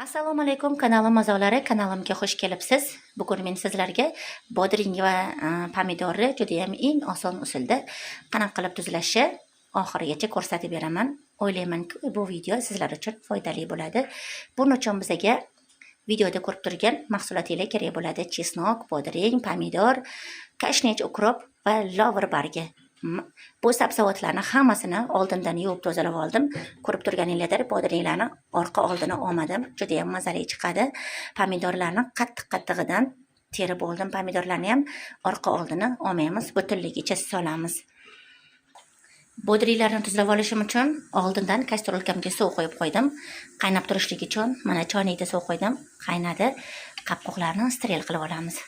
Assalomu alaykum kanalim a'zolari, kanalimga xush kelibsiz. Bugun men sizlarga bodring va pomidorni juda ham eng oson usulda qanaqa qilib tuzlashi oxirigacha ko'rsatib beraman. O'ylaymanki, bu video sizlar uchun foydali bo'ladi. Buning uchun bizga videoda ko'rib turgan mahsulotlar kerak bo'ladi: chesnok, bodring, pomidor, kashnich, ukrop va lovr bargi. Bu sabzavotlarni hammasini oldindan yuvib tozalab oldim. Ko'rib turganingizlar, bodringlarni orqa oldini olmadim. Juda ham mazali chiqadi. Pomidorlarni qattiq-qattig'idan terib oldim. Pomidorlarni ham orqa oldini olmaymiz, butunligicha solamiz. Bodringlarni tuzlab olishim uchun oldindan kastrolkamga suv qo'yib qo'ydim. Qaynab turishligi uchun mana choynakda suv qo'ydim. Qaynadi. Qapqoqlarni steril qilib olamiz.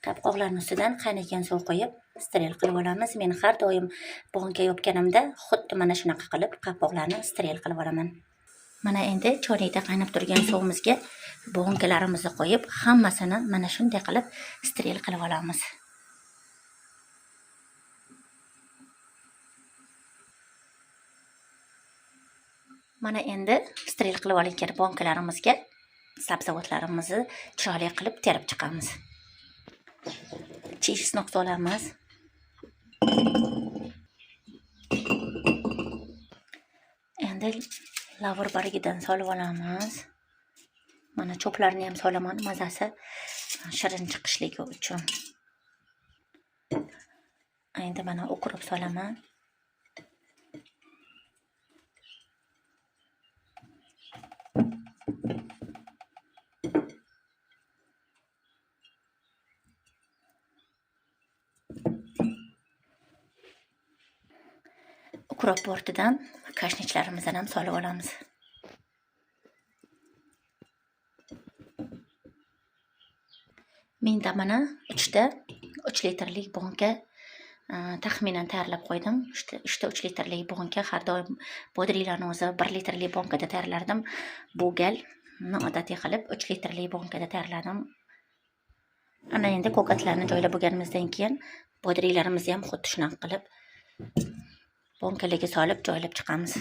Qapqoqlarning ustidan qaynagan suv qo'yib steril qilib olamiz. Men har doim bonka yopganimda xuddi mana shunaqa qilib qapqoqlarni steril qilib olaman. Mana endi choynakda qaynab turgan suvimizga bonkalarimizni qo'yib, hammasini mana shunday qilib steril qilib olamiz. Mana endi steril qilib olingan bonkalarimizga sabzavotlarimizni chiroyli qilib terib chiqamiz. Chesnok solamiz. Endi lavr bargidan solib olamiz. Mana cho'plarni ham solaman, mazasi shirin chiqishligi uchun. Endi mana ukrop solaman. Ukrop ortidan kashnichlarimizni ham solib olamiz. Menda mana 3 litrlik bonka taxminan tayyorlab qo'ydim. 3 litrlik bonka, har doim bodringlarni o'zi 1 litrlik bonkada tayyorlardim. Bu gal odatiy qilib 3 litrlik bonkada tayyorladim. Ana endi ko'katlarni joylab bo'lganimizdan keyin bodringlarimizni ham xuddi shunaqa qilib bonkalarga solib joylab chiqamiz.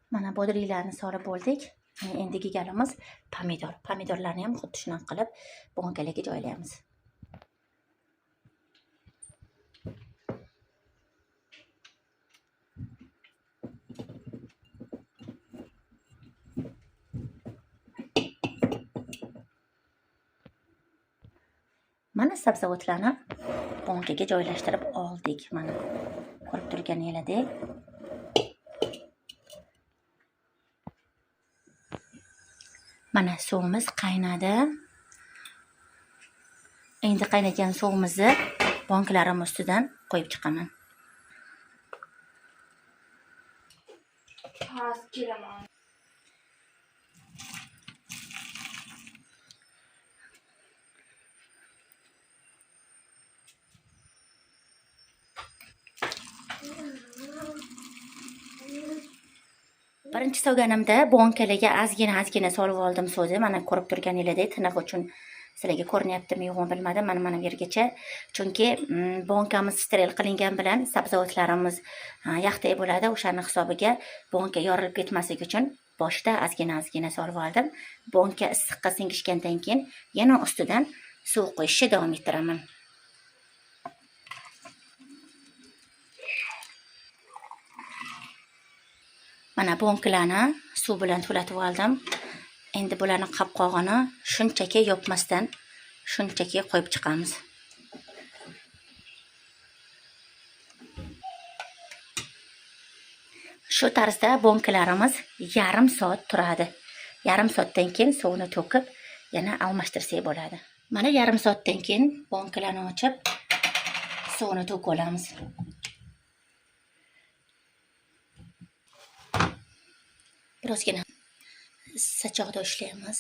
Mana bodringlarni solib bo'ldik. Endigi galimiz pomidor. Pomidorlarni ham xuddi shunaqa qilib bonkalarga joylaymiz. Mana sabzavotlarni bonkaga joylashtirib oldik. Mana ko'rib turganingizdek. Mana suvimiz qaynadi. Endi qaynagan suvimizni bonkalarimiz ustidan qo'yib chiqaman. Birinchi solganimda bonkalarga ozgina solib oldim suvni. Mana ko'rib turganingizdek, tiniq uchun sizlarga ko'rinyaptimi yo'qmi bilmadim. Mana bu yergacha. Chunki bonkamiz steril qilingan bilan sabzavotlarimiz yaqday bo'ladi. O'shaning hisobiga bonka yorilib ketmasligi uchun boshda ozgina solib oldim. Bonka issiqqa singishgandan keyin yana ustidan suv qo'yishni davom ettiraman. Mana bonkalarni suv bilan to'latib oldim. Endi bularni qapqog'ini shunchaki yopmasdan shunchaki qo'yib chiqamiz. Shu tarzda bonkalarimiz yarim soat turadi. Yarim soatdan keyin suvni to'kib yana almashtirsak bo'ladi. Mana yarim soatdan keyin bonkalarni ochib suvni to'kib olamiz. Birozgina sachoqda ushlaymiz.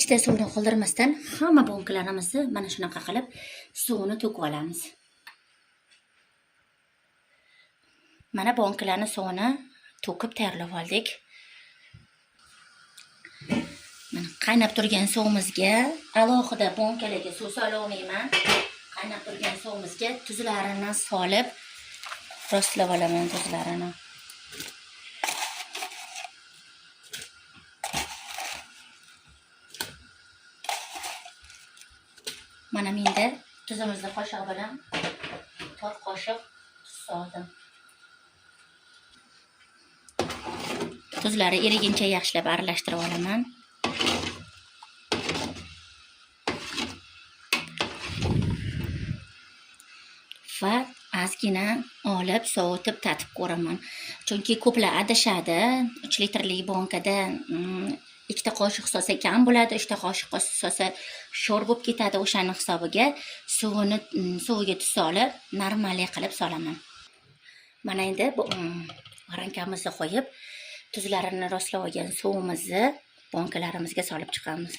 ichida suvni qoldirmasdan hamma bonkalarimizni mana shunaqa qilib suvini to'kib olamiz. Mana bonkalarni suvini to'kib tayyorlab oldik. Mana qaynab turgan suvimizga alohida bonkalarga suv sololmayman. Qaynab turgan suvimizga tuzlarini solib rostlab olaman tuzlarini. Mana menda tuzimizni qoshiq bilan 4 qoshiq tuz soldim. Tuzlari eriguncha yaxshilab aralashtirib olaman. Va ozgina olib sovutib tatib ko'raman. Chunki ko'plar adashadi. 3 litrlik bonkada 2 qoshiq solsa kam bo'ladi, 3 qoshiq solsa sho'r bo'lib ketadi. O'shaning hisobiga suviga tuz solib, normali qilib solaman. Mana endi bu rankamizni qo'yib, tuzlarini rostlab olgan suvimizni bonkalarimizga solib chiqamiz.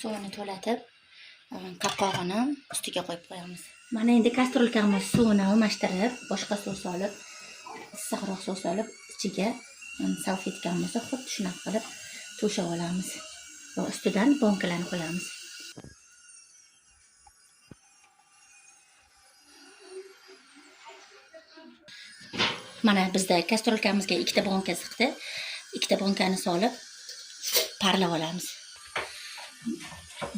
Suvini to'latib, qopqog'ini ustiga qo'yib qo'yamiz. Mana endi kastrulkamiz suvini almashtirib, boshqa suv solib, issiqroq suv solib, ichiga salfetkamizni xuddi shunaqa qilib to'shab olamiz. Va ustidan bonkalarni qo'yamiz. Mana bizda kastrulkamizga 2 bonka sig'di. 2 bonkani solib parlab olamiz.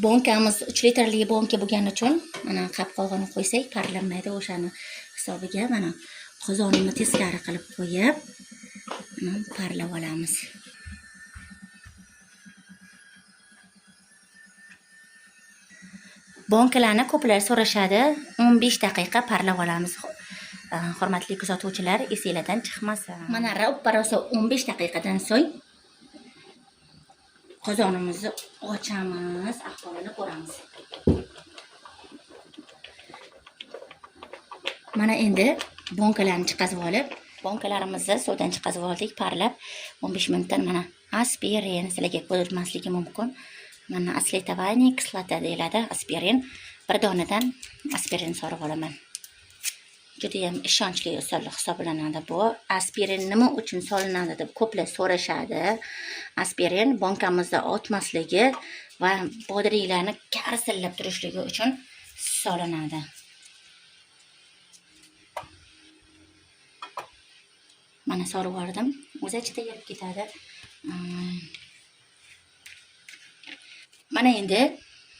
Bonkamiz 3 litrli bonka bo'lgani uchun mana qopqog'ini qo'ysak parlanmaydi. O'shani hisobiga mana qozonimni teskari qilib qo'yib, parlab olamiz. Bonkalarni ko'plar so'rashadi, 15 daqiqa parlab olamiz. Hurmatli kuzatuvchilar, esingizdan chiqmasin. Mana ro'ppa-rosa 15 daqiqadan so'ng qozonimizni ochamiz, ahvolini ko'ramiz. Mana endi bonkalarni chiqazib olib, bonkalarimizni suvdan chiqazib oldik, parlab 15 minutdan mana aspirin sizlarga ko'rmasligi mumkin. Mana aslitavaniy kislota deyiladi, aspirin. Bir donadan aspirin solib olaman. Juda ham ishonchli usul hisoblanadi bu. Aspirin nima uchun solinadi deb ko'plar so'rashadi. Aspirin bonkamizda o'tmasligi va bodringlarni karsillab turishligi uchun solinadi. Mana solib oldim. O'zi ichida yurib ketadi. Mana endi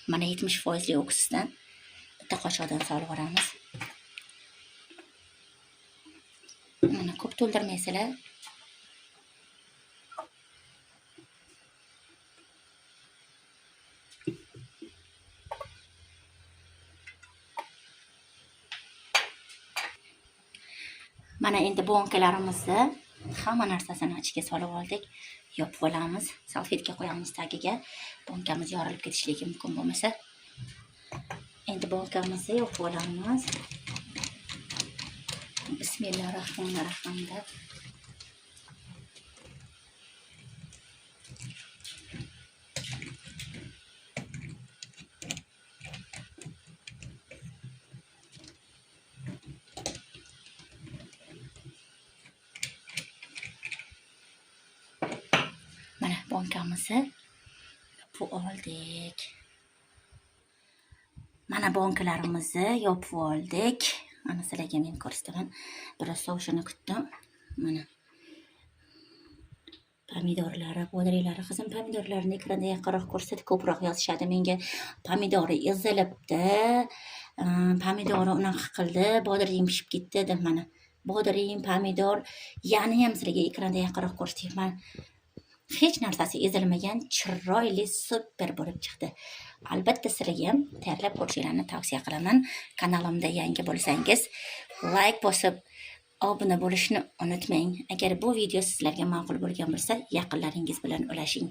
70% oksisdan bitta qoshiqdan solib olamiz. Mana ko'p to'ldirmaysizlar. Mana endi bonkalarimizni hamma narsasini ichiga solib oldik. Yopib olamiz. Salfetka qo'yamiz tagiga. Bonkamiz yorilib ketishligi mumkin bo'lmasa. Endi bonkamizni yopib olamiz. Bismillahirrohmanirrohim deb. Mana bonkamizni yopib oldik. Mana bonkalarimizni yopib oldik. Ana sizlarga men ko'rsataman. Biroz sovishini kutdim. Mana pomidorlari, bodringlari, qizim pomidorlarni ekranda yaqinroq ko'rsatib ko'proq yozishadi menga. Pomidori ezilibdi, pomidori unaqa qildi, bodring pishib ketdi deb. Mana bodring, pomidor, yana ham sizlarga ekranda yaqinroq ko'rsatyapman. Hech narsasi ezilmagan, chiroyli, super bo'lib chiqdi. Albatta sizlarga ham tayyorlab ko'rishingizni tavsiya qilaman. Kanalimda yangi bo'lsangiz, like bosib, obuna bo'lishni unutmang. Agar bu video sizlarga ma'qul bo'lgan bo'lsa, yaqinlaringiz bilan ulashing.